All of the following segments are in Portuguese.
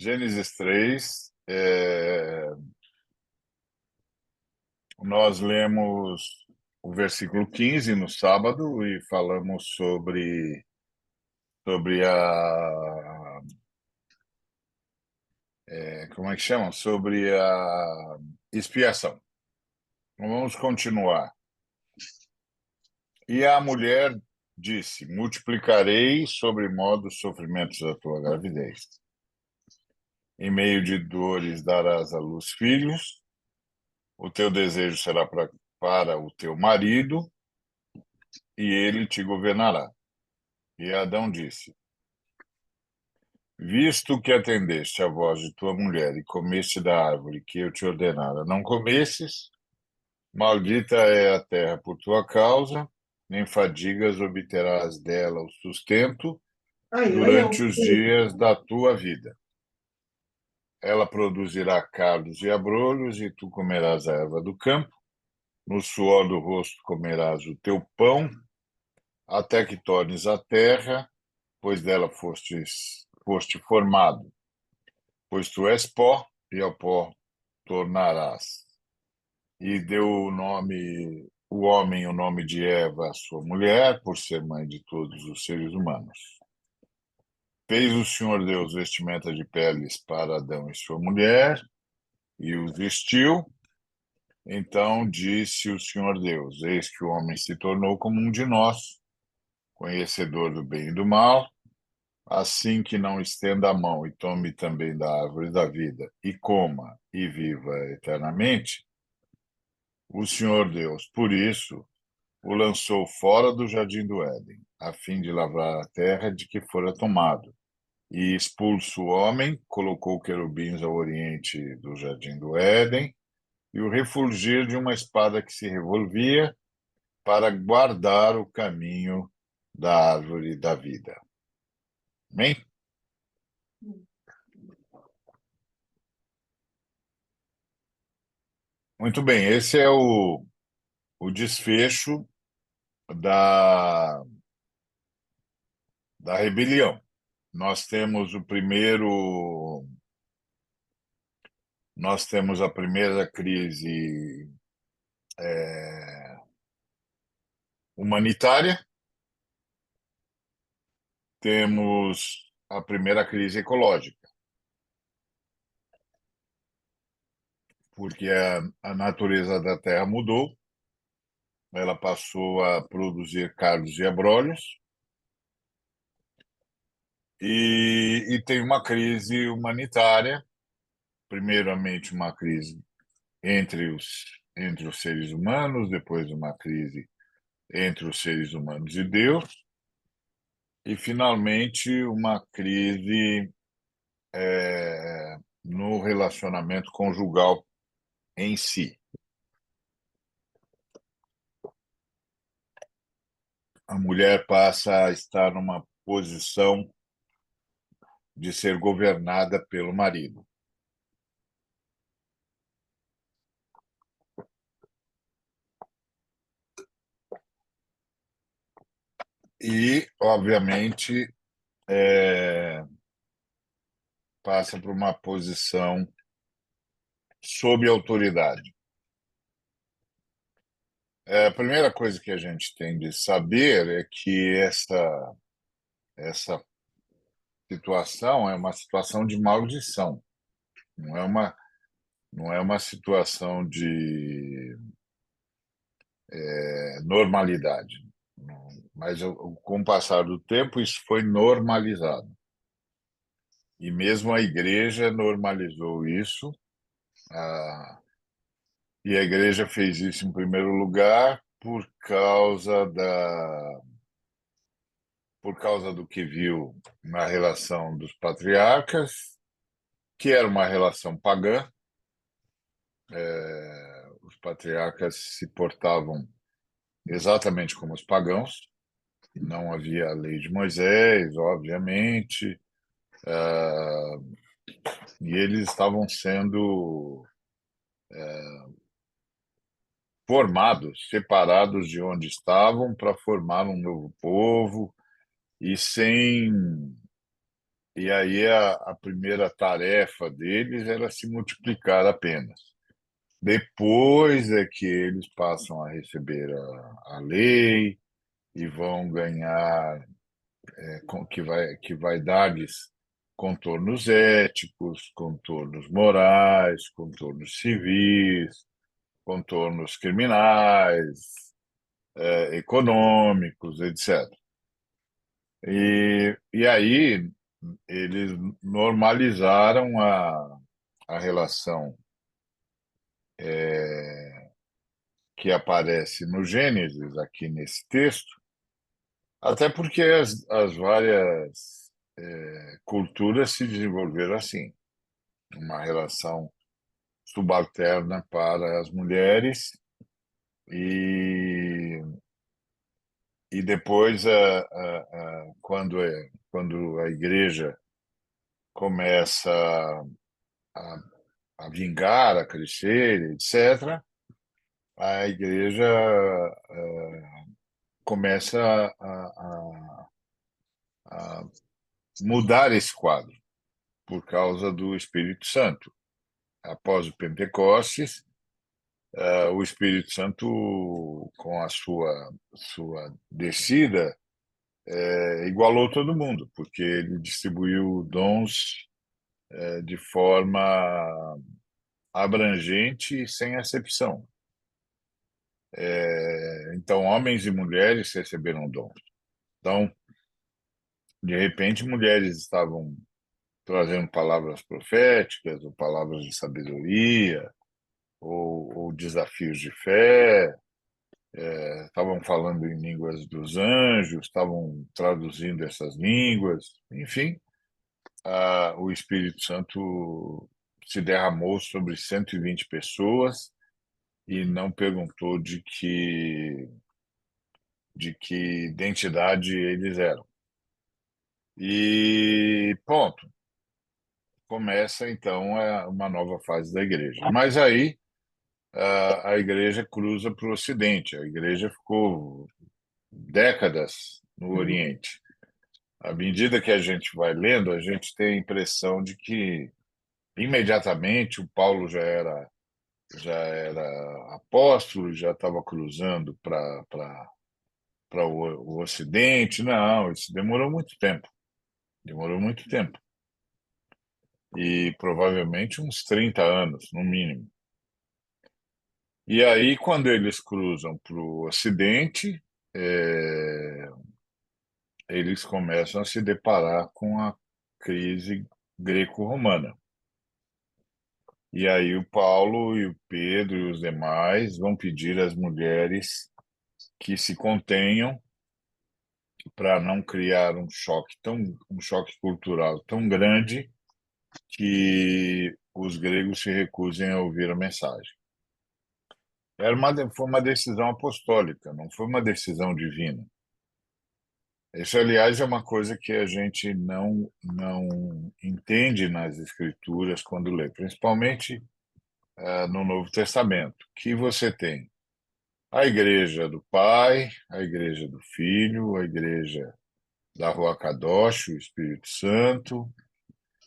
Gênesis 3, nós lemos o versículo 15 no sábado e falamos sobre como é que chama? Sobre a expiação. Então, vamos continuar. E a mulher disse: multiplicarei sobremodo os sofrimentos da tua gravidez. Em meio de dores darás à luz filhos, o teu desejo será para o teu marido, e ele te governará. E Adão disse: visto que atendeste à voz de tua mulher e comeste da árvore que eu te ordenara não comesses, maldita é a terra por tua causa, nem fadigas obterás dela o sustento Ai, oi, durante os dias da tua vida. Ela produzirá cardos e abrolhos, e tu comerás a erva do campo. No suor do rosto comerás o teu pão, até que tornes a terra, pois dela foste formado. Pois tu és pó, e ao pó tornarás. E deu o homem o nome de Eva, a sua mulher, por ser mãe de todos os seres humanos. Fez o Senhor Deus vestimenta de peles para Adão e sua mulher, e os vestiu. Então disse o Senhor Deus: eis que o homem se tornou como um de nós, conhecedor do bem e do mal. Assim que não estenda a mão e tome também da árvore da vida, e coma e viva eternamente, o Senhor Deus, por isso, o lançou fora do jardim do Éden, a fim de lavrar a terra de que fora tomado. E expulso o homem, colocou querubins ao oriente do jardim do Éden, e o refulgir de uma espada que se revolvia para guardar o caminho da árvore da vida. Amém? Muito bem, esse é o desfecho da, da rebelião. Nós temos o primeiro, nós temos a primeira crise humanitária, temos a primeira crise ecológica, porque a natureza da Terra mudou, ela passou a produzir cardos e abrolhos, e tem uma crise humanitária, primeiramente uma crise entre os seres humanos, depois uma crise entre os seres humanos e Deus, e finalmente uma crise no relacionamento conjugal em si. A mulher passa a estar numa posição de ser governada pelo marido. E, obviamente, passa por uma posição sob autoridade. A primeira coisa que a gente tem de saber é que essa situação é uma situação de maldição, não é uma, não é uma situação de normalidade. Mas com o passar do tempo, isso foi normalizado. E mesmo a igreja normalizou isso, ah, e a igreja fez isso em primeiro lugar por causa do que viu na relação dos patriarcas, que era uma relação pagã. Os patriarcas se portavam exatamente como os pagãos, não havia a lei de Moisés, obviamente, e eles estavam sendo formados, separados de onde estavam para formar um novo povo, e sem E aí a primeira tarefa deles era se multiplicar apenas. Depois é que eles passam a receber a lei e vão ganhar, que vai dar-lhes contornos éticos, contornos morais, contornos civis, contornos criminais, econômicos, etc. E aí eles normalizaram a relação que aparece no Gênesis, aqui nesse texto, até porque as várias culturas se desenvolveram assim, uma relação subalterna para as mulheres e, e depois, quando a igreja começa a, a vingar, a crescer, etc., a igreja começa a mudar esse quadro por causa do Espírito Santo. Após o Pentecostes, o Espírito Santo, com a sua descida, igualou todo mundo, porque ele distribuiu dons de forma abrangente e sem acepção. Então, homens e mulheres receberam dons. Então, de repente, mulheres estavam trazendo palavras proféticas, ou palavras de sabedoria, ou desafios de fé, estavam falando em línguas dos anjos, estavam traduzindo essas línguas, enfim, o Espírito Santo se derramou sobre 120 pessoas e não perguntou de que identidade eles eram. E ponto. Começa então uma nova fase da igreja. Mas aí a igreja cruza para o Ocidente. A igreja ficou décadas no Oriente. À medida que a gente vai lendo, a gente tem a impressão de que imediatamente o Paulo já era apóstolo, já estava cruzando para o Ocidente. Não, isso demorou muito tempo. Demorou muito tempo. E provavelmente uns 30 anos, no mínimo. E aí, quando eles cruzam para o Ocidente, é, eles começam a se deparar com a crise greco-romana. E aí o Paulo e o Pedro e os demais vão pedir às mulheres que se contenham para não criar um choque cultural tão grande que os gregos se recusem a ouvir a mensagem. Foi uma decisão apostólica, não foi uma decisão divina. Isso, aliás, é uma coisa que a gente não entende nas Escrituras quando lê, principalmente no Novo Testamento, que você tem a Igreja do Pai, a Igreja do Filho, a Igreja da Rua Kadosh, o Espírito Santo,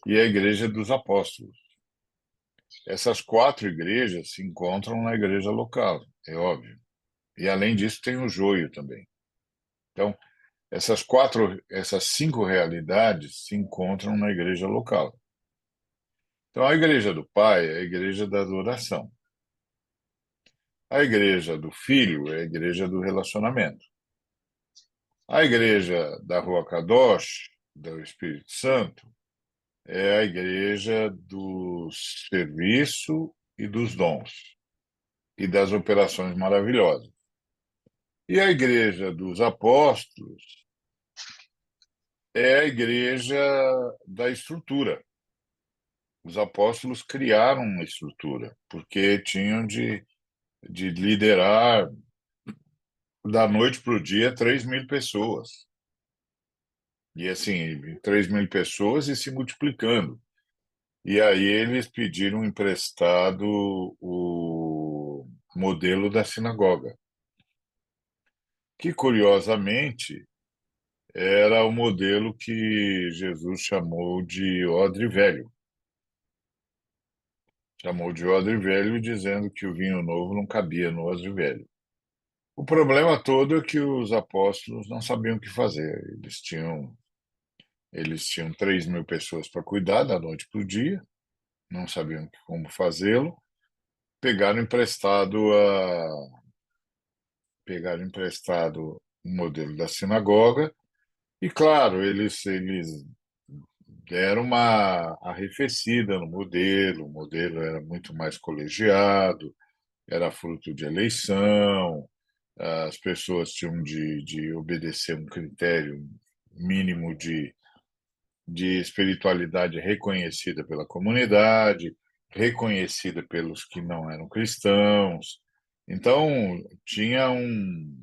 e a Igreja dos Apóstolos. Essas quatro igrejas se encontram na igreja local, é óbvio. E, além disso, tem o joio também. Então, essas cinco realidades se encontram na igreja local. Então, a igreja do Pai é a igreja da adoração. A igreja do Filho é a igreja do relacionamento. A igreja da Rua Kadosh, do Espírito Santo, é a igreja do serviço e dos dons e das operações maravilhosas. E a igreja dos apóstolos é a igreja da estrutura. Os apóstolos criaram uma estrutura, porque tinham de liderar da noite para o dia 3.000 pessoas. E assim, 3.000 pessoas e se multiplicando. E aí eles pediram emprestado o modelo da sinagoga, que curiosamente era o modelo que Jesus chamou de odre velho. Chamou de odre velho, dizendo que o vinho novo não cabia no odre velho. O problema todo é que os apóstolos não sabiam o que fazer. Eles tinham 3.000 pessoas para cuidar da noite para o dia, não sabiam como fazê-lo, pegaram emprestado pegaram emprestado o modelo da sinagoga e, claro, eles deram uma arrefecida no modelo. O modelo era muito mais colegiado, era fruto de eleição, as pessoas tinham de obedecer um critério mínimo de espiritualidade reconhecida pela comunidade, reconhecida pelos que não eram cristãos. Então, tinha um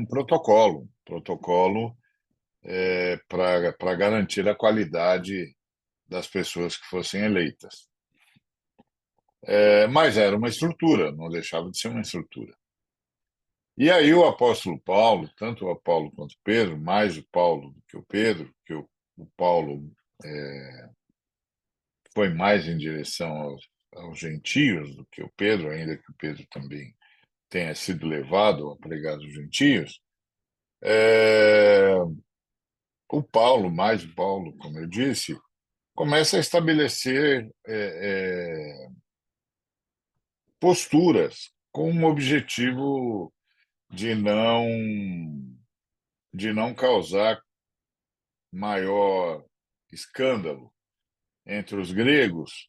protocolo para garantir a qualidade das pessoas que fossem eleitas. Mas era uma estrutura, não deixava de ser uma estrutura. E aí o apóstolo Paulo, tanto o Paulo quanto o Pedro, mais o Paulo do que o Pedro, que o Paulo foi mais em direção aos gentios do que o Pedro, ainda que o Pedro também tenha sido levado a pregar aos gentios. O Paulo, mais o Paulo, como eu disse, começa a estabelecer posturas com o objetivo de não de não causar maior escândalo entre os gregos,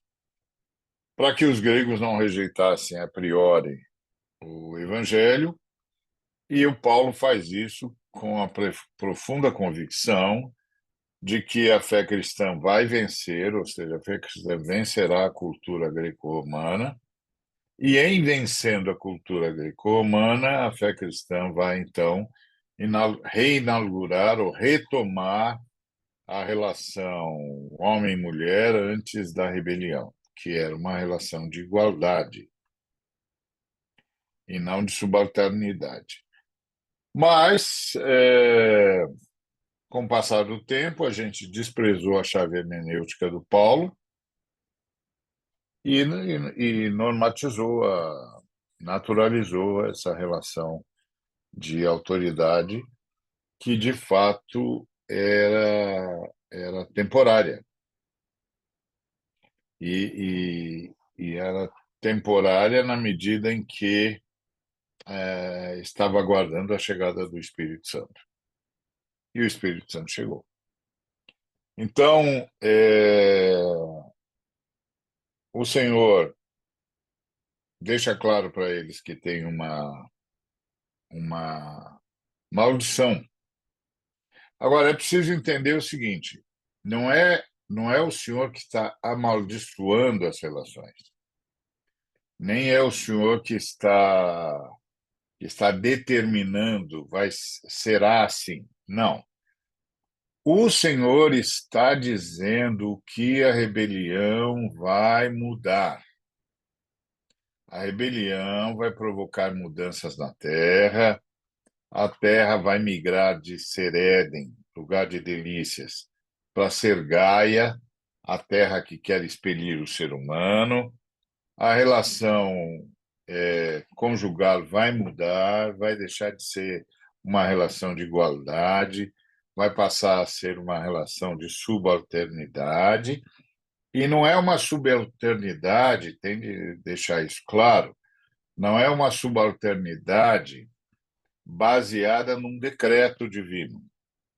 para que os gregos não rejeitassem a priori o evangelho. E o Paulo faz isso com a profunda convicção de que a fé cristã vai vencer, ou seja, a fé cristã vencerá a cultura greco-romana, e em vencendo a cultura greco-romana, a fé cristã vai então reinaugurar ou retomar a relação homem-mulher antes da rebelião, que era uma relação de igualdade e não de subalternidade. Mas, com o passar do tempo, a gente desprezou a chave hermenêutica do Paulo e normatizou, naturalizou essa relação de autoridade que, de fato, era temporária. E era temporária na medida em que estava aguardando a chegada do Espírito Santo. E o Espírito Santo chegou. Então, o Senhor deixa claro para eles que tem uma maldição. Agora, é preciso entender o seguinte: não é o Senhor que está amaldiçoando as relações, nem é o Senhor que está determinando, será assim. Não. O Senhor está dizendo que a rebelião vai mudar. A rebelião vai provocar mudanças na terra, a terra vai migrar de ser Éden, lugar de delícias, para ser Gaia, a terra que quer expelir o ser humano. A relação conjugal vai mudar, vai deixar de ser uma relação de igualdade, vai passar a ser uma relação de subalternidade. E não é uma subalternidade, tem de deixar isso claro, não é uma subalternidade baseada num decreto divino,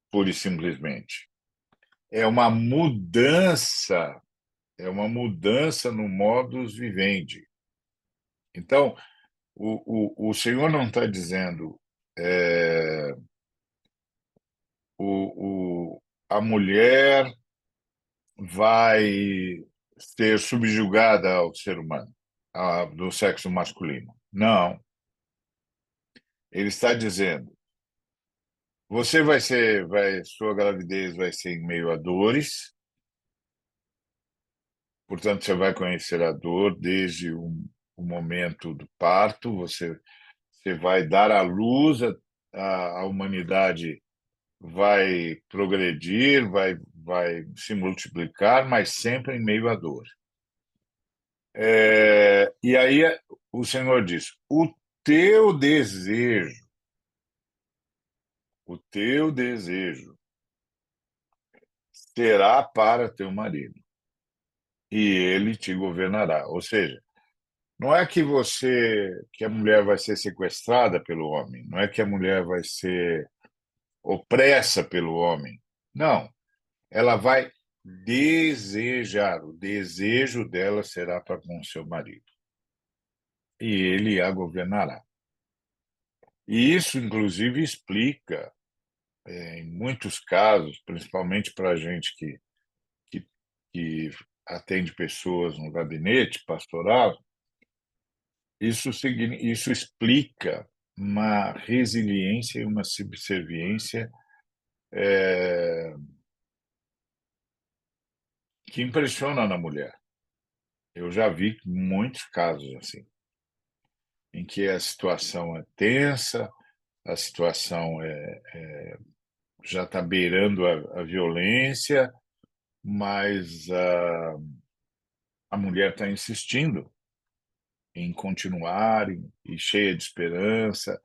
pura e simplesmente. É uma mudança, é uma mudança no modus vivendi. Então, o Senhor não está dizendo é, a mulher vai ser subjugada ao ser humano, do sexo masculino. Não. Ele está dizendo, sua gravidez vai ser em meio a dores, portanto, você vai conhecer a dor desde o momento do parto, você vai dar à luz a humanidade vai progredir, vai se multiplicar, mas sempre em meio à dor. E aí o Senhor diz: teu desejo, o teu desejo será para teu marido, e ele te governará. Ou seja, não é que a mulher vai ser sequestrada pelo homem, não é que a mulher vai ser opressa pelo homem. Não, ela vai desejar, o desejo dela será para com seu marido, e ele a governará. E isso, inclusive, explica, em muitos casos, principalmente para a gente que, que atende pessoas no gabinete pastoral, isso explica uma resiliência e uma subserviência que impressiona na mulher. Eu já vi muitos casos assim, em que a situação é tensa, a situação já está beirando a violência, mas a mulher está insistindo em continuar e cheia de esperança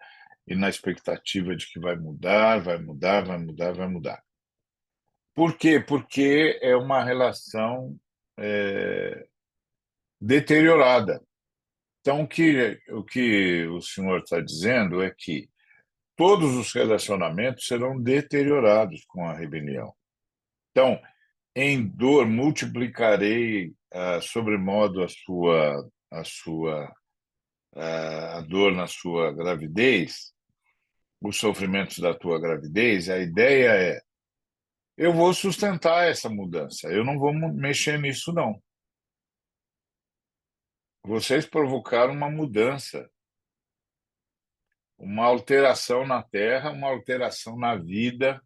e na expectativa de que vai mudar, vai mudar, vai mudar, vai mudar. Por quê? Porque é uma relação é, deteriorada. Então, o que o senhor está dizendo é que todos os relacionamentos serão deteriorados com a rebelião. Então, em dor multiplicarei sobremodo a dor na sua gravidez, os sofrimentos da tua gravidez. A ideia é: eu vou sustentar essa mudança, eu não vou mexer nisso, não. Vocês provocaram uma mudança, uma alteração na Terra, uma alteração na vida,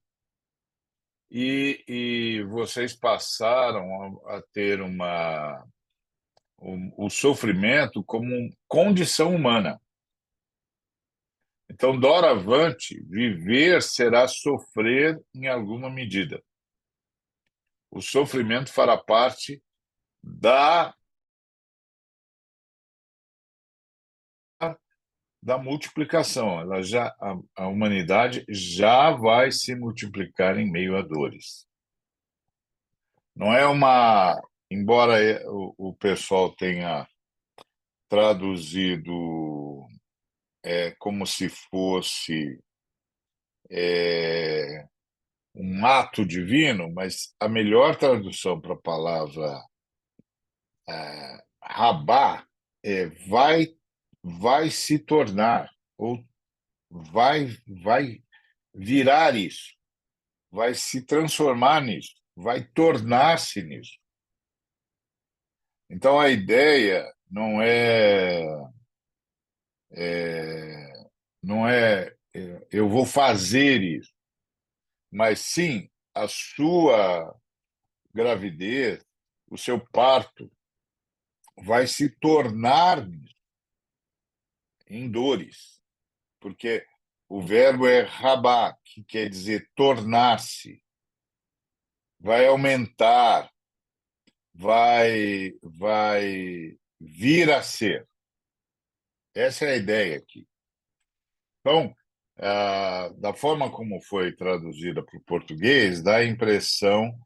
e vocês passaram a ter o sofrimento como condição humana. Então, doravante, viver será sofrer em alguma medida. O sofrimento fará parte da, da multiplicação. A humanidade já vai se multiplicar em meio a dores. Não é uma. Embora o pessoal tenha traduzido como se fosse um ato divino, mas a melhor tradução para a palavra rabá é vai se tornar, ou vai virar isso, vai se transformar nisso, vai tornar-se nisso. Então a ideia não é eu vou fazer isso, mas sim a sua gravidez, o seu parto vai se tornar em dores, porque o verbo é rabá, que quer dizer tornar-se, vai aumentar, vai vir a ser. Essa é a ideia aqui. Então, da forma como foi traduzida para o português, dá a impressão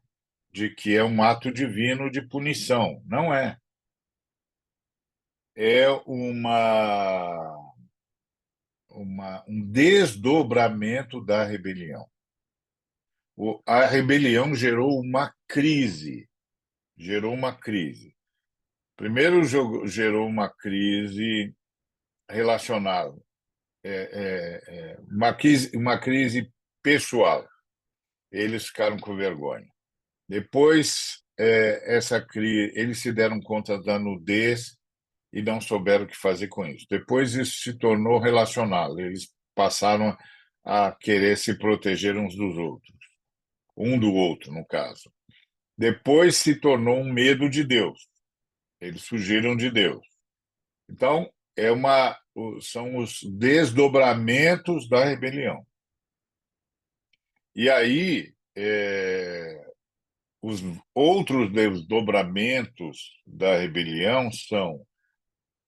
de que é um ato divino de punição. Não é. É um desdobramento da rebelião. A rebelião gerou uma crise. Gerou uma crise. Primeiro, gerou uma crise relacional, uma crise pessoal. Eles ficaram com vergonha. Depois, essa crise, eles se deram conta da nudez e não souberam o que fazer com isso. Depois, isso se tornou relacional. Eles passaram a querer se proteger uns dos outros, um do outro, no caso. Depois se tornou um medo de Deus. Eles fugiram de Deus. Então, são os desdobramentos da rebelião. E aí, os outros desdobramentos da rebelião são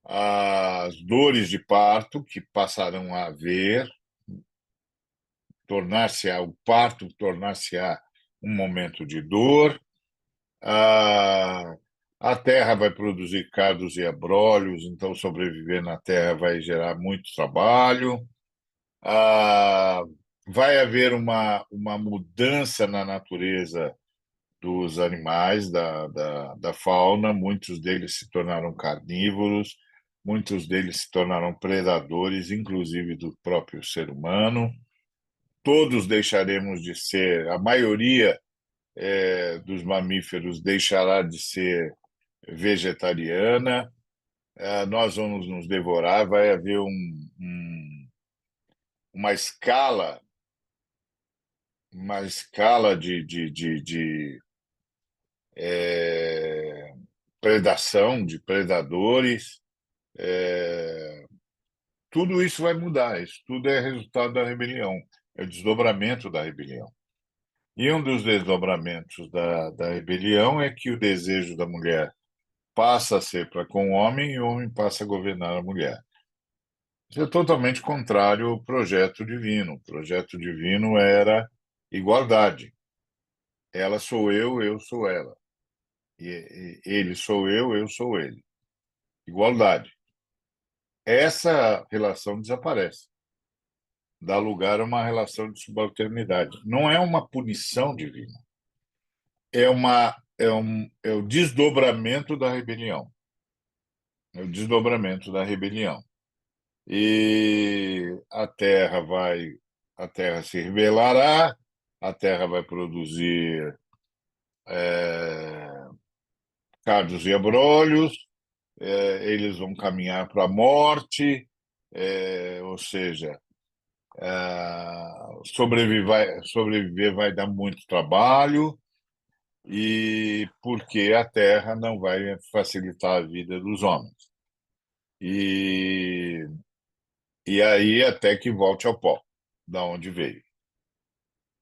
as dores de parto, que passarão a haver, o parto tornar-se-á um momento de dor, a, a terra vai produzir cardos e abrolhos, então sobreviver na terra vai gerar muito trabalho, ah, vai haver uma mudança na natureza dos animais, da fauna, muitos deles se tornaram carnívoros, muitos deles se tornaram predadores, inclusive do próprio ser humano. Todos deixaremos de ser, a maioria dos mamíferos deixará de ser vegetariana, nós vamos nos devorar, vai haver uma escala, uma escala de predação, de predadores. Tudo isso vai mudar, isso tudo é resultado da rebelião, é o desdobramento da rebelião. E um dos desdobramentos da rebelião é que o desejo da mulher passa a ser para com o homem e o homem passa a governar a mulher. Isso é totalmente contrário ao projeto divino. O projeto divino era igualdade. Ela sou eu sou ela. Ele sou eu sou ele. Igualdade. Essa relação desaparece. Dá lugar a uma relação de subalternidade. Não é uma punição divina. É o desdobramento da rebelião. É o desdobramento da rebelião. E a terra se rebelará, a terra vai produzir cardos e abrolhos, eles vão caminhar para a morte, ou seja, sobreviver vai dar muito trabalho, e porque a terra não vai facilitar a vida dos homens. E, e aí até que volte ao pó, da onde veio.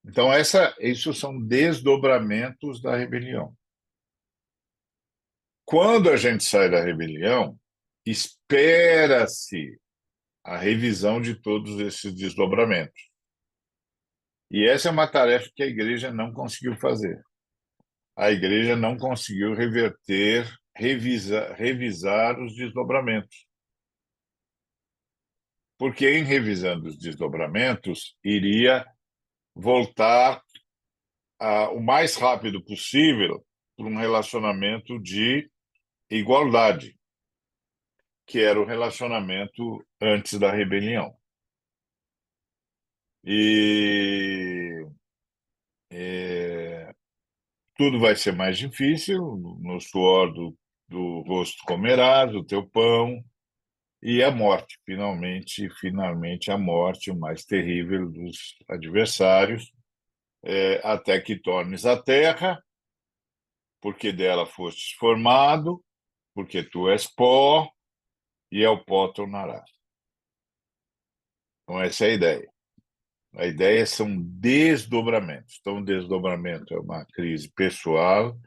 Então, isso são desdobramentos da rebelião. Quando a gente sai da rebelião, espera-se a revisão de todos esses desdobramentos. E essa é uma tarefa que a igreja não conseguiu fazer. A igreja não conseguiu revisar os desdobramentos. Porque, em revisando os desdobramentos, iria voltar o mais rápido possível para um relacionamento de igualdade, que era o relacionamento antes da rebelião. E tudo vai ser mais difícil, no suor do rosto comerás o teu pão, e a morte, finalmente a morte, o mais terrível dos adversários, até que tornes a terra, porque dela fostes formado, porque tu és pó, e ao pó tornarás. Então, essa é a ideia. A ideia são desdobramentos. Então, o desdobramento é uma crise pessoal,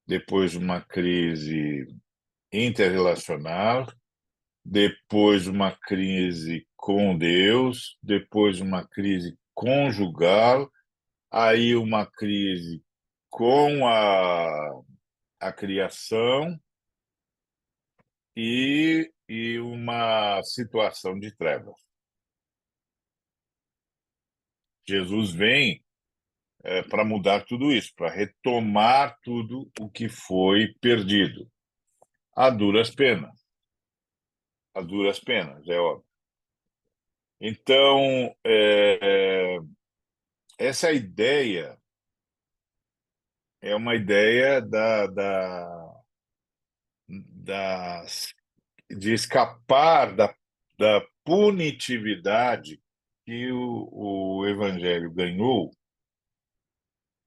depois uma crise interrelacional, depois uma crise com Deus, depois uma crise conjugal, aí uma crise com a criação e uma situação de trevas. Jesus vem para mudar tudo isso, para retomar tudo o que foi perdido, a duras penas. A duras penas, é óbvio. Então, essa ideia é uma ideia da, de escapar da punitividade que o Evangelho ganhou,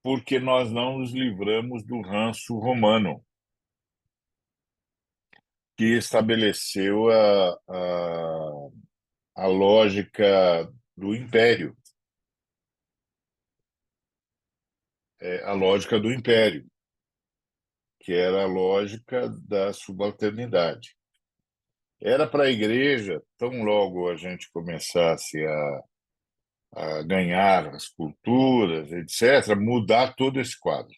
porque nós não nos livramos do ranço romano. que estabeleceu a lógica do império, a lógica do império, que era a lógica da subalternidade. Era para a igreja, tão logo a gente começasse a ganhar as culturas, etc., mudar todo esse quadro.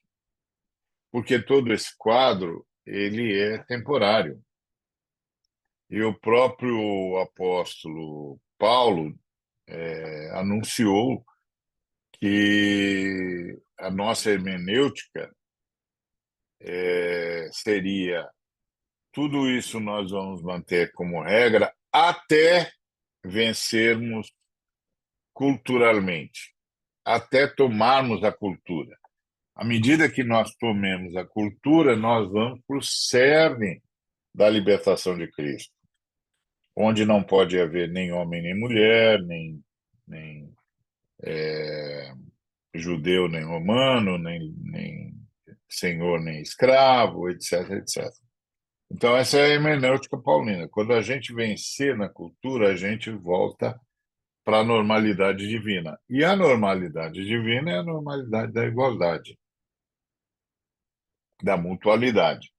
Porque todo esse quadro ele é temporário. E o próprio apóstolo Paulo anunciou que a nossa hermenêutica seria tudo isso nós vamos manter como regra até vencermos culturalmente, até tomarmos a cultura. À medida que nós tomemos a cultura, nós vamos para o cerne da libertação de Cristo, onde não pode haver nem homem nem mulher, nem judeu nem romano, nem senhor nem escravo, etc, etc. Então, essa é a hermenêutica paulina. Quando a gente vencer na cultura, a gente volta para a normalidade divina. E a normalidade divina é a normalidade da igualdade, da mutualidade.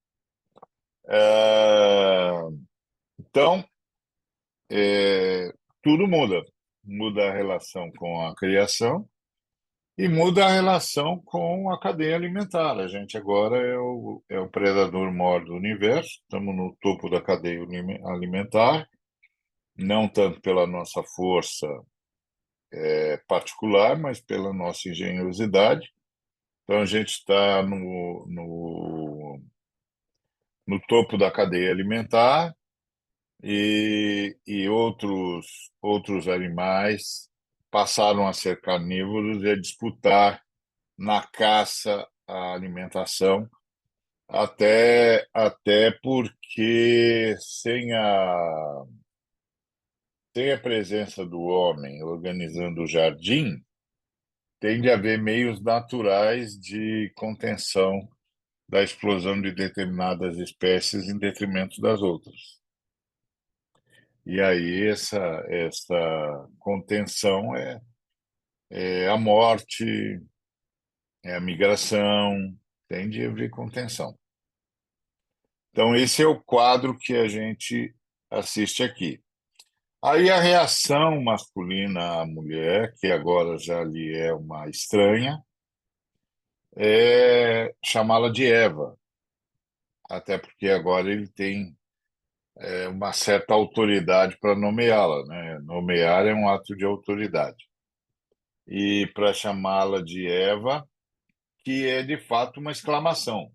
Então, tudo muda. Muda a relação com a criação e muda a relação com a cadeia alimentar. A gente agora é o predador maior do universo, estamos no topo da cadeia alimentar, não tanto pela nossa força particular, mas pela nossa engenhosidade. Então, a gente está no topo da cadeia alimentar e outros animais passaram a ser carnívoros e a disputar na caça a alimentação, até porque sem a presença do homem organizando o jardim, tem de haver meios naturais de contenção da explosão de determinadas espécies em detrimento das outras. E aí essa contenção é a morte, é a migração, tem de haver contenção. Então, esse é o quadro que a gente assiste aqui. Aí a reação masculina à mulher, que agora já lhe é uma estranha, é chamá-la de Eva, até porque agora ele tem uma certa autoridade para nomeá-la, né? Nomear é um ato de autoridade. E para chamá-la de Eva, que é de fato uma exclamação,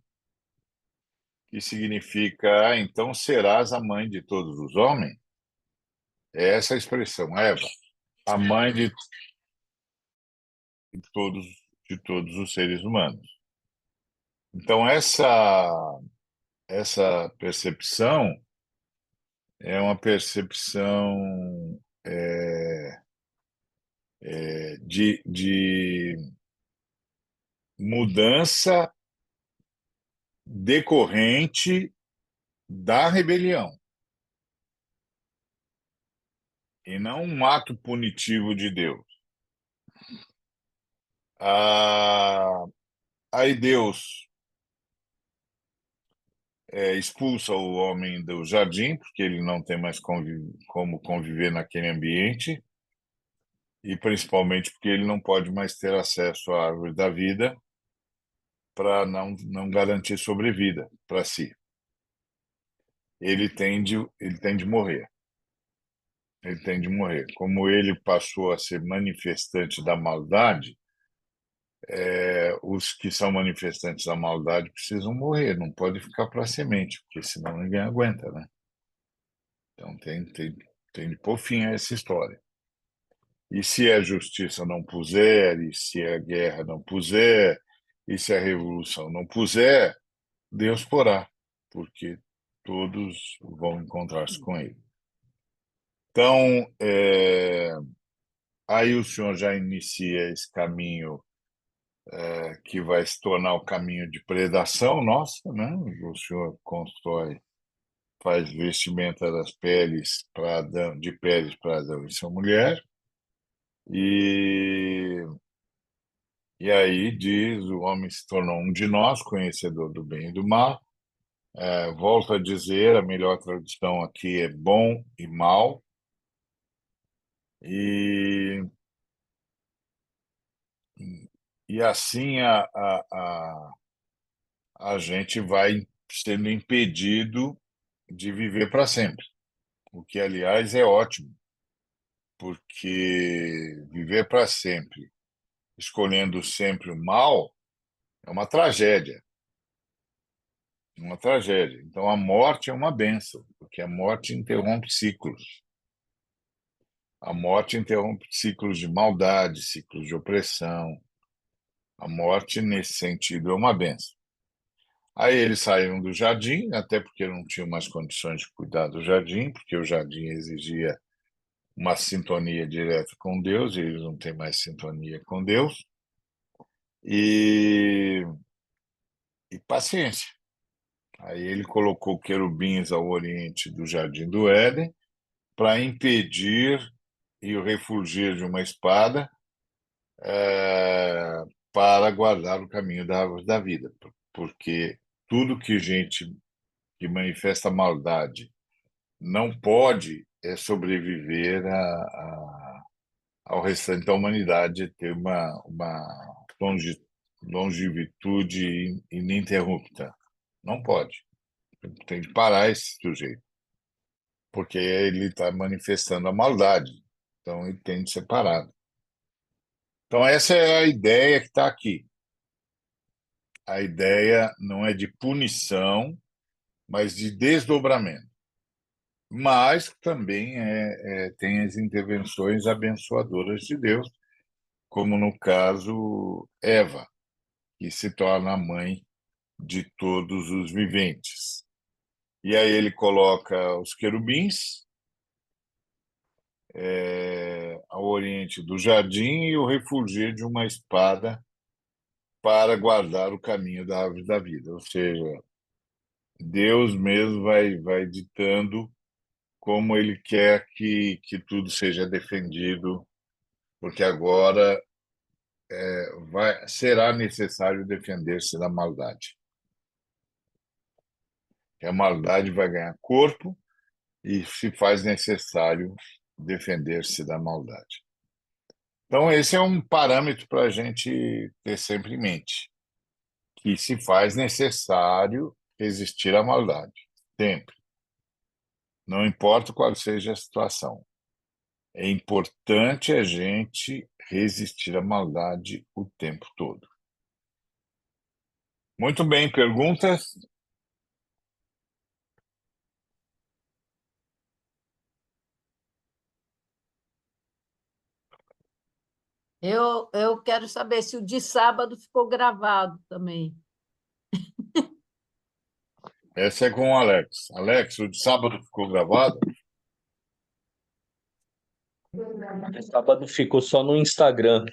que significa, então serás a mãe de todos os homens? É essa a expressão, Eva, a mãe todos, de todos os seres humanos. Então, essa percepção é uma percepção de mudança decorrente da rebelião, e não um ato punitivo de Deus. Ah, aí Deus expulsa o homem do jardim, porque ele não tem mais como conviver naquele ambiente, e principalmente porque ele não pode mais ter acesso à árvore da vida para não garantir sobrevida para si. Ele tem de morrer. Ele tem de morrer. Como ele passou a ser manifestante da maldade, os que são manifestantes da maldade precisam morrer, não pode ficar para a semente, porque senão ninguém aguenta, né? Então tem de pôr fim a essa história. E se a justiça não puser, e se a guerra não puser, e se a revolução não puser, Deus porá, porque todos vão encontrar-se com ele. Então, aí o senhor já inicia esse caminho que vai se tornar o caminho de predação nossa, né? O senhor constrói faz vestimenta das peles para Adão, de peles para Adão e sua mulher, e, e aí diz: o homem se tornou um de nós, conhecedor do bem e do mal. Volto a dizer, a melhor tradução aqui é bom e mal, e, e assim a gente vai sendo impedido de viver para sempre, o que, aliás, é ótimo, porque viver para sempre, escolhendo sempre o mal, é uma tragédia, uma tragédia. Então, a morte é uma bênção, porque a morte interrompe ciclos. A morte interrompe ciclos de maldade, ciclos de opressão. A morte, nesse sentido, é uma bênção. Aí eles saíram do jardim, até porque não tinham mais condições de cuidar do jardim, porque o jardim exigia uma sintonia direta com Deus, e eles não têm mais sintonia com Deus. E, e paciência. Aí ele colocou querubins ao oriente do jardim do Éden para impedir e o refulgir de uma espada, para guardar o caminho da árvore da vida, porque tudo que gente que manifesta maldade não pode sobreviver ao restante da humanidade, ter uma longevitude ininterrupta. Não pode. Tem que parar esse sujeito, porque ele está manifestando a maldade. Então, ele tem de ser parado. Então, essa é a ideia que está aqui. A ideia não é de punição, mas de desdobramento. Mas também tem as intervenções abençoadoras de Deus, como no caso Eva, que se torna a mãe de todos os viventes. E aí ele coloca os querubins ao oriente do jardim e o refulgir de uma espada para guardar o caminho da árvore da vida. Ou seja, Deus mesmo vai ditando como ele quer que tudo seja defendido, porque agora será necessário defender-se da maldade. A maldade vai ganhar corpo e se faz necessário defender-se da maldade. Então, esse é um parâmetro para a gente ter sempre em mente, que se faz necessário resistir à maldade, sempre. Não importa qual seja a situação. É importante a gente resistir à maldade o tempo todo. Muito bem, perguntas? Eu quero saber se o de sábado ficou gravado também. Essa é com o Alex. Alex, o de sábado ficou gravado? Sábado ficou só no Instagram,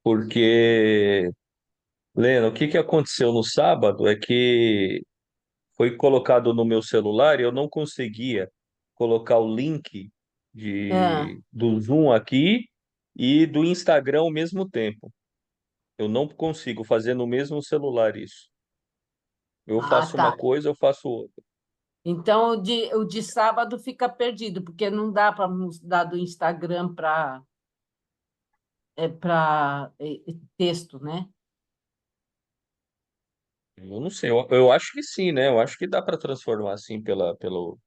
porque, Lena, o que que aconteceu no sábado é que foi colocado no meu celular e eu não conseguia colocar o link Ah, do Zoom aqui e do Instagram ao mesmo tempo. Eu não consigo fazer no mesmo celular isso. Eu faço uma tá. coisa, eu faço outra. Então, o de sábado fica perdido, porque não dá para mudar do Instagram para texto, né? Eu não sei, eu acho que sim, né? Eu acho que dá para transformar assim pelo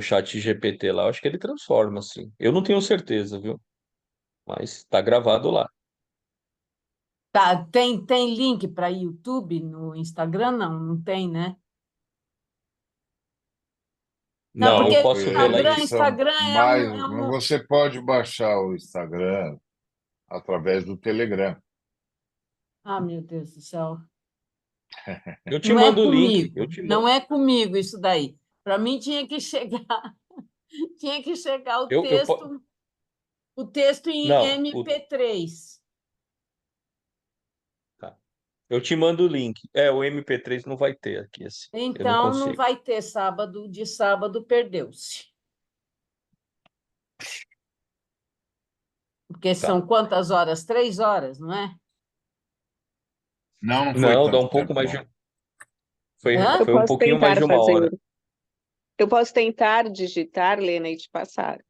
chat GPT lá. Eu acho que ele transforma, assim. Eu não tenho certeza, viu? Mas tá gravado lá. Tá, tem link para YouTube no Instagram? Não, não tem, né? Não, Não, eu porque posso ver lá em. Eles são Instagram mais. Mas você pode baixar o Instagram através do Telegram. Ah, meu Deus do céu. Eu te Não é mando o link, eu comigo, te não mando. é comigo isso daí. Para mim tinha que chegar, tinha que chegar o texto em Não, MP3. tá. Eu te mando o link. É, o MP3 não vai ter aqui, assim. Eu não Então, não consigo. vai ter sábado, de sábado perdeu-se. Porque Tá. são quantas horas? 3 horas, não é? Não, não foi Não, dá tanto um pouco tempo, mais não. de. Foi, Hã? Eu foi um posso pouquinho mais tentar de uma fazer. hora. Eu posso tentar digitar, Lena, e te passar.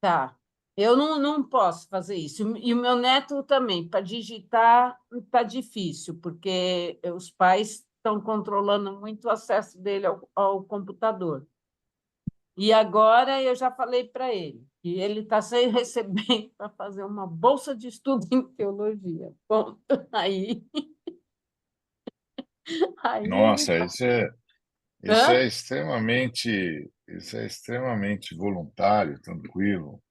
Tá. Eu não posso fazer isso. E o meu neto também, para digitar, está difícil, porque os pais estão controlando muito o acesso dele ao computador. E agora eu já falei para ele que ele está sem receber para fazer uma bolsa de estudo em teologia. Bom, aí, aí ele Nossa, está. isso é extremamente voluntário, tranquilo.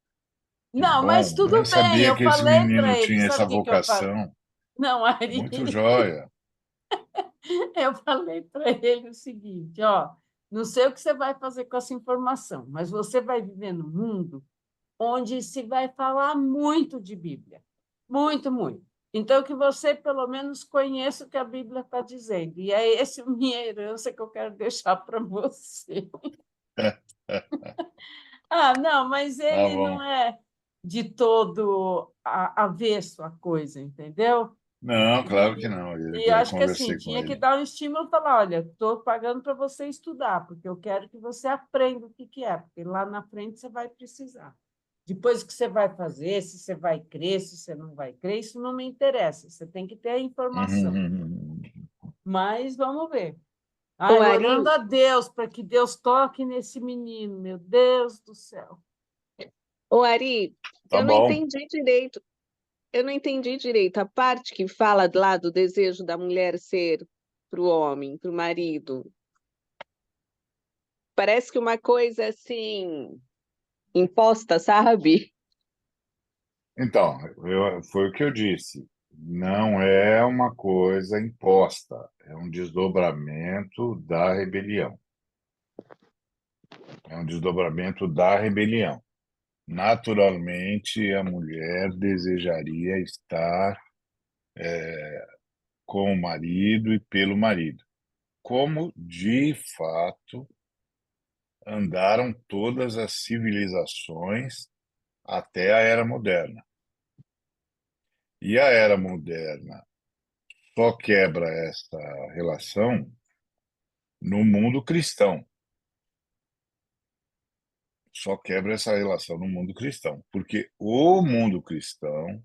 Que Não, mas bom. Nem tudo bem, sabia eu que esse falei para menino ele. tinha Sabe essa o que que eu falei? vocação. Não, Ari, Muito joia. eu falei para ele o seguinte, ó, não sei o que você vai fazer com essa informação, mas você vai viver num mundo onde se vai falar muito de Bíblia, muito, muito. Então, que você, pelo menos, conheça o que a Bíblia está dizendo. E é essa minha herança que eu quero deixar para você. Ah, não, mas Tá ele não bom. é de todo avesso à coisa, entendeu? Não, claro que E, não. e Eu acho que assim, conversei com tinha que ele. dar um estímulo e falar: olha, estou pagando para você estudar, porque eu quero que você aprenda o que que é, porque lá na frente você vai precisar. Depois o que você vai fazer, se você vai crer, se você não vai crer, isso não me interessa. Você tem que ter a informação. Uhum. Mas vamos ver. Ô, Ai, Ari, orando a Deus para que Deus toque nesse menino, meu Deus do céu. ô, Ari, Tá eu não bom. entendi direito. Eu não entendi direito a parte que fala lá do desejo da mulher ser para o homem, para o marido. Parece que uma coisa assim imposta, sabe? Então, foi o que eu disse. Não é uma coisa imposta, é um desdobramento da rebelião. É um desdobramento da rebelião. Naturalmente, a mulher desejaria estar com o marido e pelo marido, como de fato andaram todas as civilizações até a Era Moderna. E a Era Moderna só quebra essa relação no mundo cristão. Só quebra essa relação no mundo cristão, porque o mundo cristão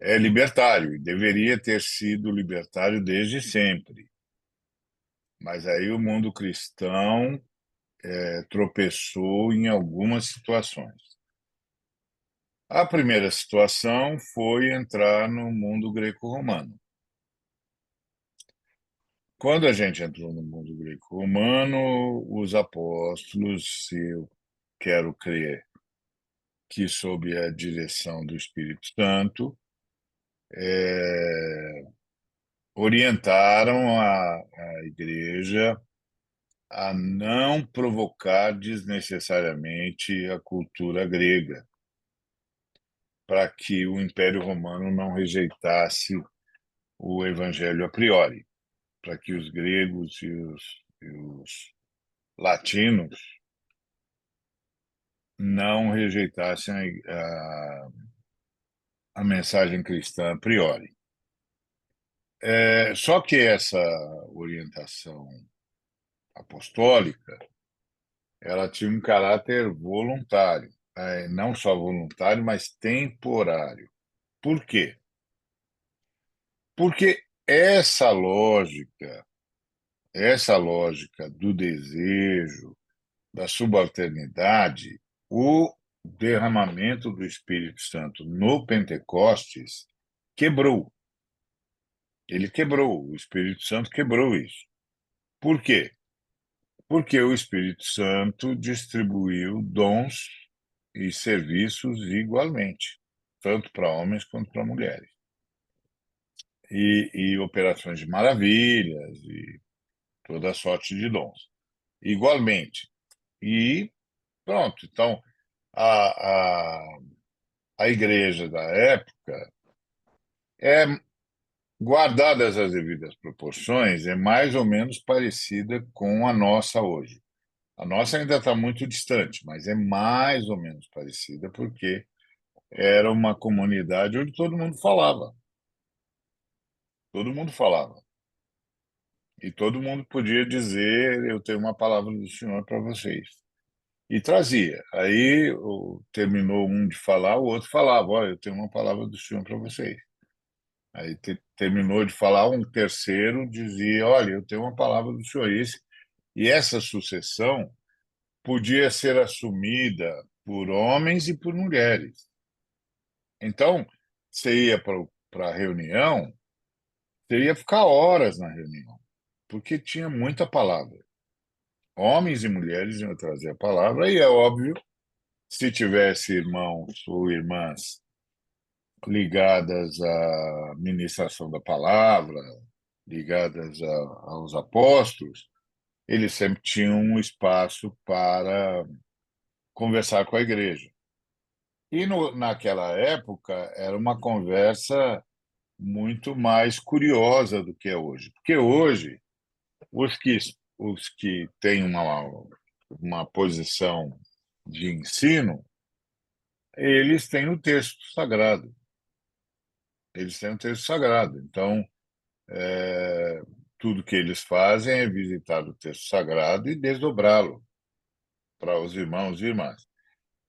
é libertário e deveria ter sido libertário desde sempre. Mas aí o mundo cristão tropeçou em algumas situações. A primeira situação foi entrar no mundo greco-romano. Quando a gente entrou no mundo greco-romano, os apóstolos, se eu quero crer que sob a direção do Espírito Santo, orientaram a igreja a não provocar desnecessariamente a cultura grega, para que o Império Romano não rejeitasse o evangelho a priori, para que os gregos e os latinos não rejeitassem a mensagem cristã a priori. Só que essa orientação apostólica ela tinha um caráter voluntário, não só voluntário, mas temporário. Por quê? Porque essa lógica do desejo, da subalternidade, o derramamento do Espírito Santo no Pentecostes quebrou. Ele quebrou, o Espírito Santo quebrou isso. Por quê? Porque o Espírito Santo distribuiu dons e serviços igualmente, tanto para homens quanto para mulheres. E operações de maravilhas e toda sorte de dons, igualmente. E pronto. Então, a, a, a igreja da época é Guardadas as devidas proporções, é mais ou menos parecida com a nossa hoje. A nossa ainda está muito distante, mas é mais ou menos parecida porque era uma comunidade onde todo mundo falava. Todo mundo falava. E todo mundo podia dizer: eu tenho uma palavra do Senhor para vocês. E trazia. Aí terminou um de falar, o outro falava: olha, eu tenho uma palavra do Senhor para vocês. Aí terminou de falar, um terceiro dizia: olha, eu tenho uma palavra do Senhor. E essa sucessão podia ser assumida por homens e por mulheres. Então, você ia para a reunião, você ia ficar horas na reunião, porque tinha muita palavra. Homens e mulheres iam trazer a palavra, e é óbvio, se tivesse irmãos ou irmãs ligadas à ministração da palavra, ligadas aos apóstolos, eles sempre tinham um espaço para conversar com a igreja. E naquela época era uma conversa muito mais curiosa do que é hoje. Porque hoje, os que, os que têm uma posição de ensino, eles têm o texto sagrado. Eles têm o texto sagrado. Então, tudo que eles fazem é visitar o texto sagrado e desdobrá-lo para os irmãos e irmãs.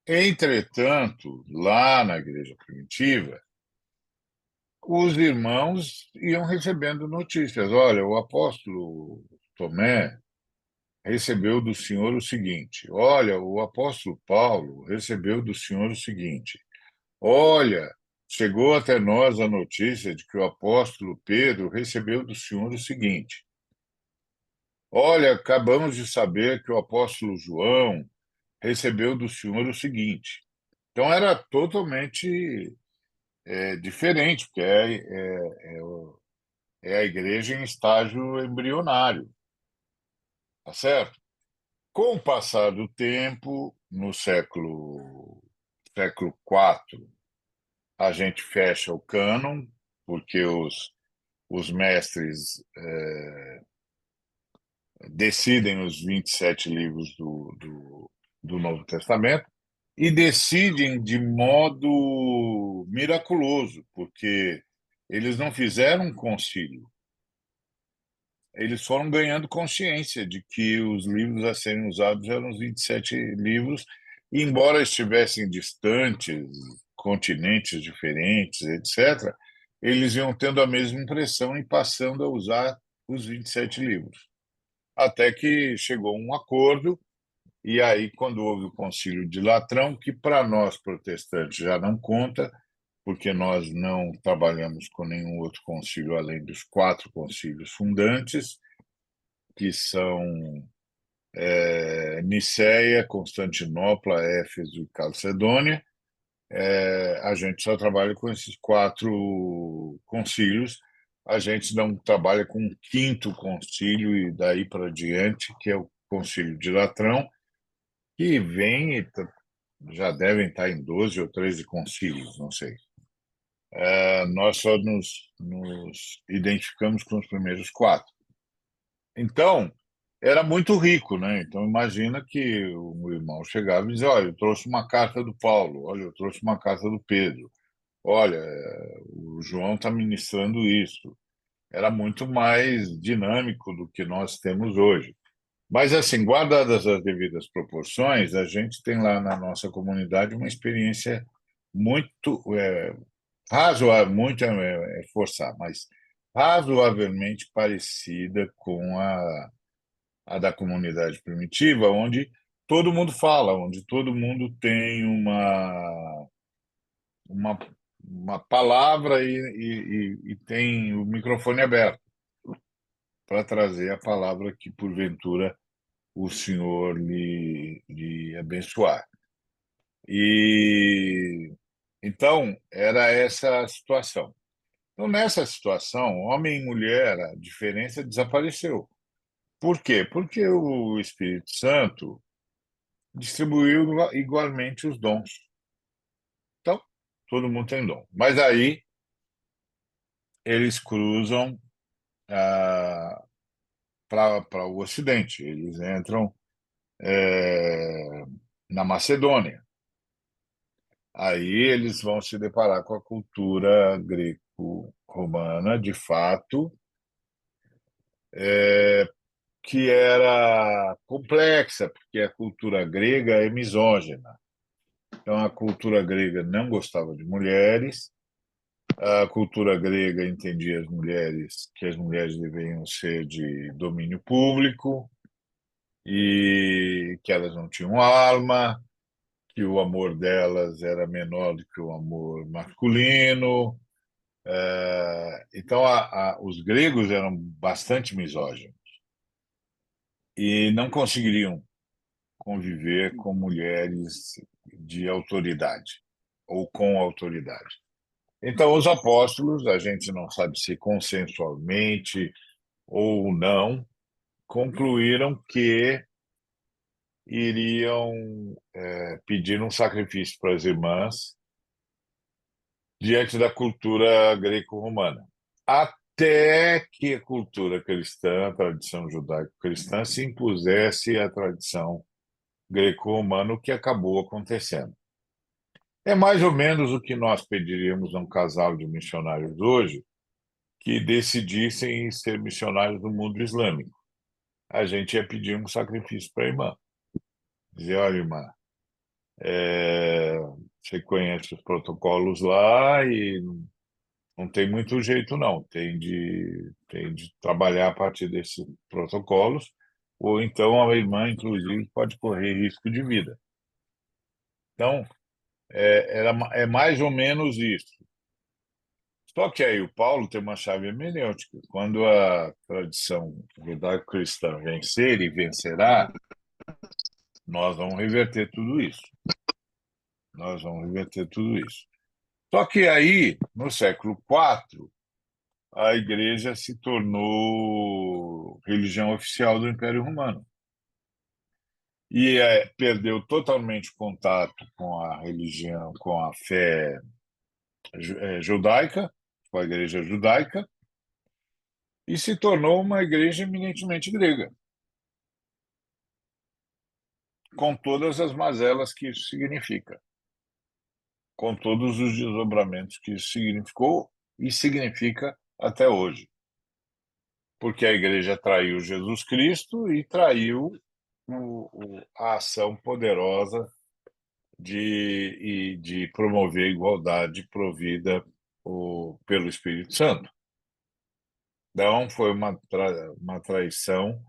Entretanto, lá na igreja primitiva, os irmãos iam recebendo notícias. Olha, o apóstolo Tomé recebeu do Senhor o seguinte. Olha, o apóstolo Paulo recebeu do Senhor o seguinte. Olha, chegou até nós a notícia de que o apóstolo Pedro recebeu do Senhor o seguinte. Olha, acabamos de saber que o apóstolo João recebeu do Senhor o seguinte. Então era totalmente diferente, porque é a igreja em estágio embrionário, tá certo? Com o passar do tempo, no século IV, a gente fecha o cânon, porque os mestres decidem os 27 livros do Novo Testamento e decidem de modo miraculoso, porque eles não fizeram um concílio. Eles foram ganhando consciência de que os livros a serem usados eram os 27 livros, e embora estivessem distantes, continentes diferentes, etc., eles iam tendo a mesma impressão e passando a usar os 27 livros. Até que chegou um acordo, e aí, quando houve o Concílio de Latrão, que para nós protestantes já não conta, porque nós não trabalhamos com nenhum outro concílio além dos 4 concílios fundantes, que são Niceia, Constantinopla, Éfeso e Calcedônia. A gente só trabalha com esses 4 concílios. A gente não trabalha com um quinto concílio e daí para diante, que é o Concílio de Latrão, que vem e já devem estar em 12 ou 13 concílios, não sei. Nós só nos identificamos com os primeiros 4. Então, era muito rico, né? Então, imagina que o irmão chegava e dizia: olha, eu trouxe uma carta do Paulo, olha, eu trouxe uma carta do Pedro, olha, o João está ministrando isso. Era muito mais dinâmico do que nós temos hoje. Mas, assim, guardadas as devidas proporções, a gente tem lá na nossa comunidade uma experiência muito razoável, muito forçar, mas razoavelmente parecida com a da comunidade primitiva, onde todo mundo fala, onde todo mundo tem uma, uma palavra e tem o microfone aberto para trazer a palavra que, porventura, o Senhor lhe abençoar. E então era essa a situação. Então, nessa situação, homem e mulher, a diferença desapareceu. Por quê? Porque o Espírito Santo distribuiu igualmente os dons. Então, todo mundo tem dom. Mas aí eles cruzam para o Ocidente, eles entram na Macedônia. Aí eles vão se deparar com a cultura greco-romana, de fato, que era complexa, porque a cultura grega é misógina. Então, a cultura grega não gostava de mulheres, a cultura grega entendia que as mulheres deveriam ser de domínio público e que elas não tinham alma, que o amor delas era menor do que o amor masculino. Então, os gregos eram bastante misóginos e não conseguiriam conviver com mulheres de autoridade ou com autoridade. Então, os apóstolos, a gente não sabe se consensualmente ou não, concluíram que iriam pedir um sacrifício para as irmãs diante da cultura greco-romana. Até que a cultura cristã, a tradição judaico-cristã, se impusesse à tradição greco-romana, o que acabou acontecendo. É mais ou menos o que nós pediríamos a um casal de missionários hoje que decidissem ser missionários do mundo islâmico. A gente ia pedir um sacrifício para a irmã. Dizer, olha, irmã, você conhece os protocolos lá e não tem muito jeito, não. Tem de trabalhar a partir desses protocolos, ou então a irmã, inclusive, pode correr risco de vida. Então, é mais ou menos isso. Só que aí o Paulo tem uma chave hermenêutica. Quando a tradição judaico-cristã vencer e vencerá, nós vamos reverter tudo isso. Nós vamos reverter tudo isso. Só que aí, no século IV, a igreja se tornou religião oficial do Império Romano. E perdeu totalmente contato com a religião, com a fé judaica, com a igreja judaica, e se tornou uma igreja eminentemente grega, com todas as mazelas que isso significa, com todos os desdobramentos que isso significou e significa até hoje. Porque a igreja traiu Jesus Cristo e traiu a ação poderosa de promover a igualdade provida pelo Espírito Santo. Então, foi uma traição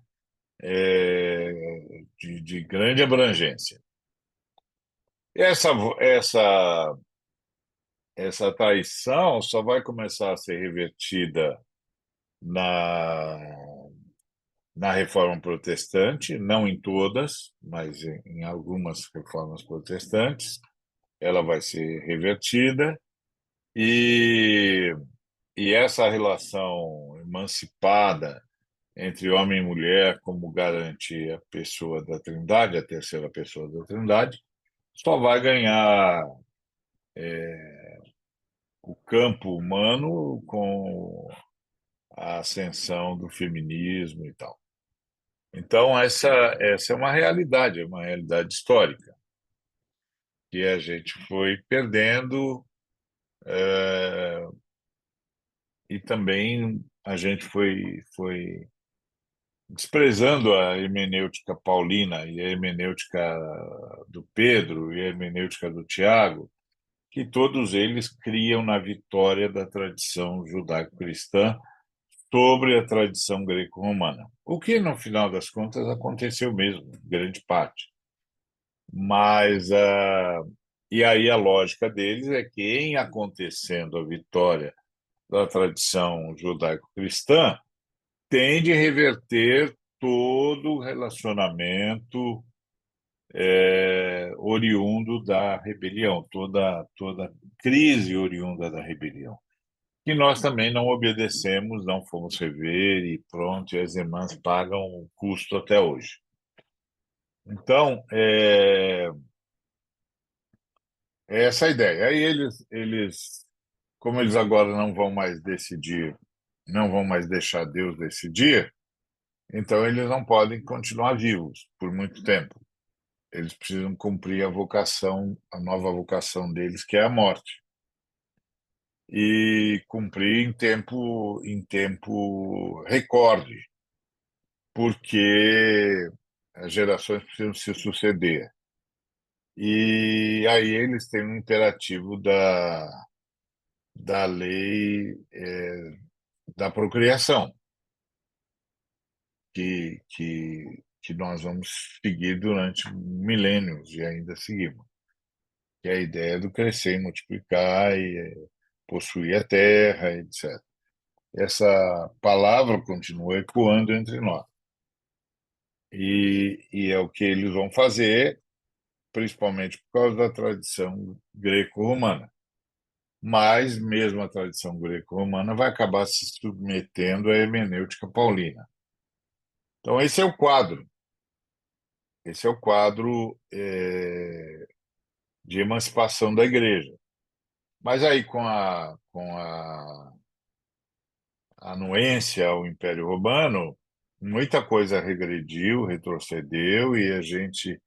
de grande abrangência. Essa traição só vai começar a ser revertida na, na Reforma Protestante, não em todas, mas em algumas reformas protestantes, ela vai ser revertida e, e essa relação emancipada entre homem e mulher, como garante a pessoa da Trindade, a terceira pessoa da Trindade, só vai ganhar o campo humano com a ascensão do feminismo e tal. Então, essa é uma realidade histórica, que a gente foi perdendo e também a gente foi desprezando a hermenêutica paulina e a hermenêutica do Pedro e a hermenêutica do Tiago, que todos eles criam na vitória da tradição judaico-cristã sobre a tradição greco-romana. O que, no final das contas, aconteceu mesmo, em grande parte. Mas, e aí a lógica deles é que, em acontecendo a vitória da tradição judaico-cristã, tem de reverter todo o relacionamento oriundo da rebelião, toda crise oriunda da rebelião. Que nós também não obedecemos, não fomos rever e pronto, e as irmãs pagam o custo até hoje. Então, é essa a ideia. Aí eles como eles agora não vão mais decidir, não vão mais deixar Deus decidir, então eles não podem continuar vivos por muito tempo. Eles precisam cumprir a vocação, a nova vocação deles, que é a morte. E cumprir em tempo recorde, porque as gerações precisam se suceder. E aí eles têm um imperativo da lei da procriação, que nós vamos seguir durante milênios e ainda seguimos. Que é a ideia do crescer e multiplicar e possuir a terra, etc. Essa palavra continua ecoando entre nós. E é o que eles vão fazer, principalmente por causa da tradição greco-romana. Mas mesmo a tradição greco-romana vai acabar se submetendo à hermenêutica paulina. Então, esse é o quadro. Esse é o quadro de emancipação da igreja. Mas aí, com a anuência ao Império Romano, muita coisa regrediu, retrocedeu, e a gente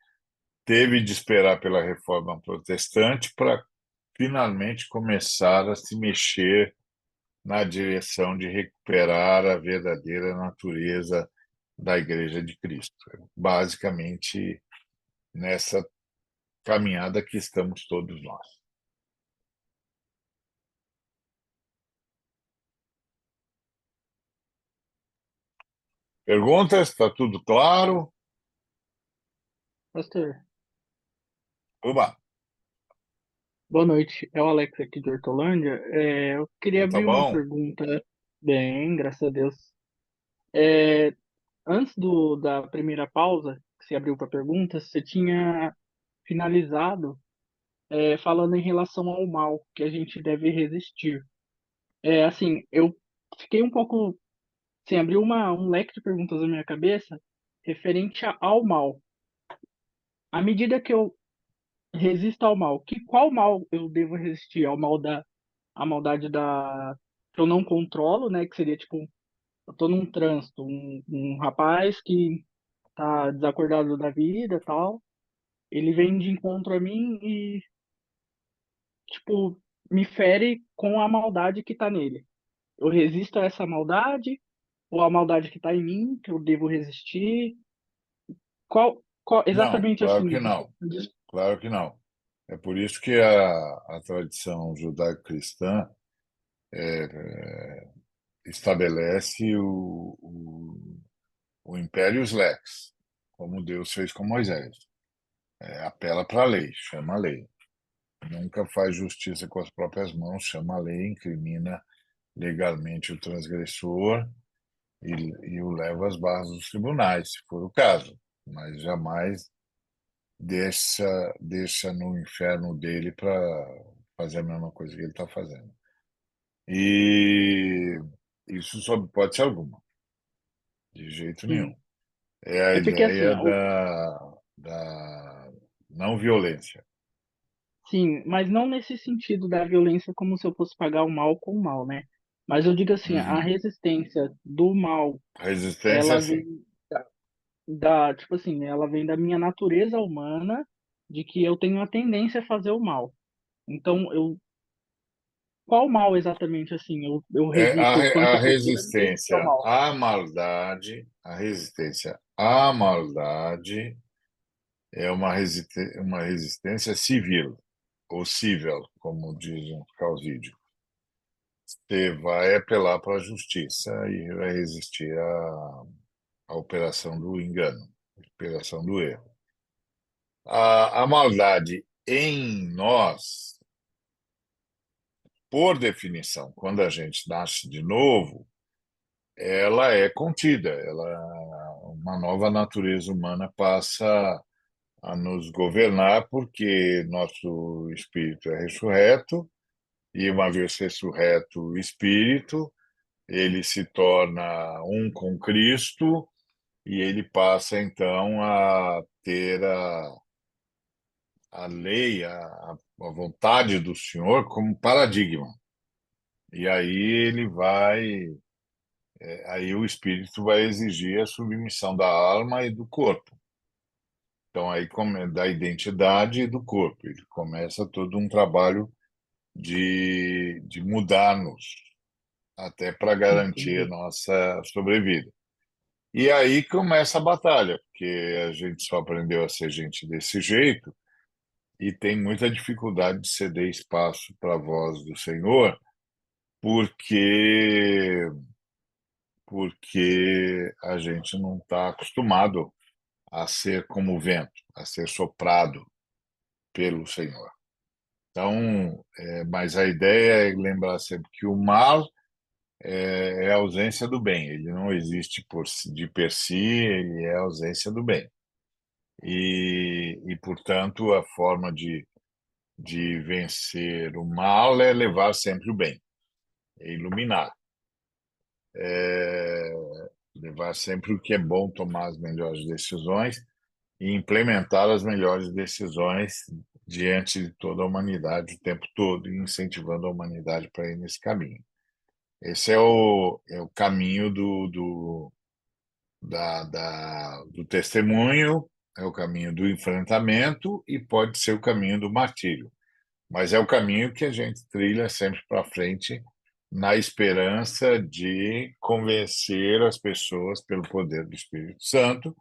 teve de esperar pela Reforma Protestante para finalmente começar a se mexer na direção de recuperar a verdadeira natureza da Igreja de Cristo. Basicamente, nessa caminhada que estamos todos nós. Perguntas? Está tudo claro? Pastor, Oba, boa noite. É o Alex aqui de Hortolândia. Eu queria tá abrir uma bom? pergunta bem, graças a Deus. É, Antes da primeira pausa, que você abriu para perguntas, você tinha finalizado falando em relação ao mal que a gente deve resistir. Assim, eu fiquei um pouco, assim, abriu um leque de perguntas na minha cabeça referente ao mal. À medida que eu resisto ao mal, qual mal eu devo resistir? Ao mal a maldade que eu não controlo, né? Que seria tipo, eu tô num trânsito, um rapaz que tá desacordado da vida, tal. Ele vem de encontro a mim e tipo me fere com a maldade que tá nele. Eu resisto a essa maldade ou a maldade que tá em mim que eu devo resistir? Não, Exatamente claro assim? que não. Claro que não. É por isso que a tradição judaico-cristã estabelece o imperius lex, como Deus fez com Moisés. Apela para a lei, chama a lei. Nunca faz justiça com as próprias mãos, chama a lei, incrimina legalmente o transgressor e o leva às barras dos tribunais, se for o caso. Mas jamais deixa no inferno dele para fazer a mesma coisa que ele está fazendo. E isso sob hipótese alguma, de jeito nenhum. Sim. É a É porque assim, ideia da não violência. sim, mas não nesse sentido da violência como se eu fosse pagar o mal com o mal, né? Mas eu digo assim, a Uhum. resistência do mal, Resistência, ela sim. vem tipo assim, ela vem da minha natureza humana, de que eu tenho a tendência a fazer o mal. Então, qual mal exatamente assim eu resisto quando A você falou, eu devo resistir ao resistência mal? à maldade, a resistência à maldade é uma resistência civil, ou civil, como dizem os causídeos. Você vai apelar para a justiça e vai resistir à operação do engano, à operação do erro. A maldade em nós, por definição, quando a gente nasce de novo, ela é contida, uma nova natureza humana passa a nos governar porque nosso espírito é ressurreto e uma vez ressurreto o espírito, ele se torna um com Cristo e ele passa então a ter a lei, a vontade do Senhor como paradigma. E aí o espírito vai exigir a submissão da alma e do corpo. Então, aí da identidade e do corpo. Ele começa todo um trabalho de mudar-nos, até para garantir a Entendi. nossa sobrevida. E aí começa a batalha, porque a gente só aprendeu a ser gente desse jeito e tem muita dificuldade de ceder espaço para a voz do Senhor, porque a gente não está acostumado a ser como o vento, a ser soprado pelo Senhor. Então, mas a ideia é lembrar sempre que o mal é a ausência do bem. Ele não existe de per si, ele é a ausência do bem. Portanto, a forma de vencer o mal é levar sempre o bem, é iluminar, é levar sempre o que é bom, tomar as melhores decisões e implementar as melhores decisões diante de toda a humanidade o tempo todo, e incentivando a humanidade para ir nesse caminho. Esse é o caminho do testemunho, é o caminho do enfrentamento e pode ser o caminho do martírio. Mas é o caminho que a gente trilha sempre para frente, na esperança de convencer as pessoas, pelo poder do Espírito Santo,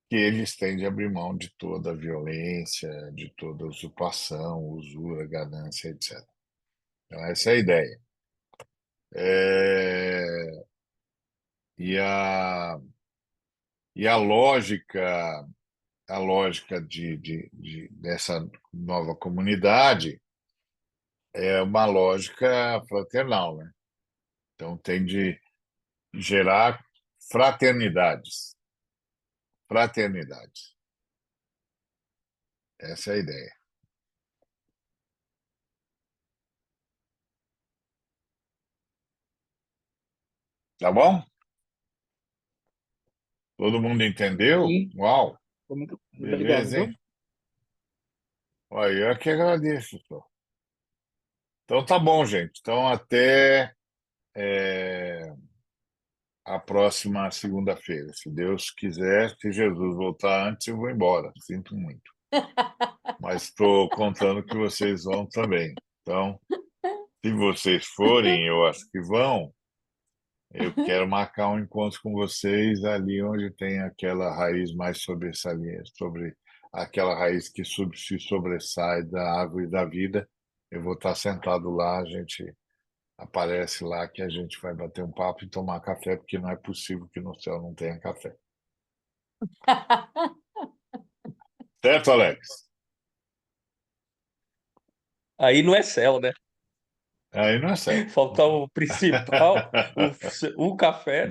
que eles têm de abrir mão de toda a violência, de toda a usurpação, usura, ganância, etc. Então, essa é a ideia. É, E a, e a lógica dessa nova comunidade é uma lógica fraternal, né? Então tem de gerar fraternidades. Fraternidades. Essa é a ideia. Tá bom? Todo mundo entendeu? Sim, Uau, foi muito obrigado, beleza, viu? hein? Olha, eu que agradeço, só. Então tá bom, gente. Então até a próxima segunda-feira. Se Deus quiser, se Jesus voltar antes, eu vou embora. Sinto muito. Mas estou contando que vocês vão também. Então, se vocês forem, eu acho que vão, eu quero marcar um encontro com vocês ali onde tem aquela raiz mais sobressalente, sobre aquela raiz que se sobressai da árvore da vida. Eu vou estar sentado lá, a gente aparece lá que a gente vai bater um papo e tomar café, porque não é possível que no céu não tenha café. Certo, Alex? Aí não é céu, né? Aí não é céu. Falta o principal, o café.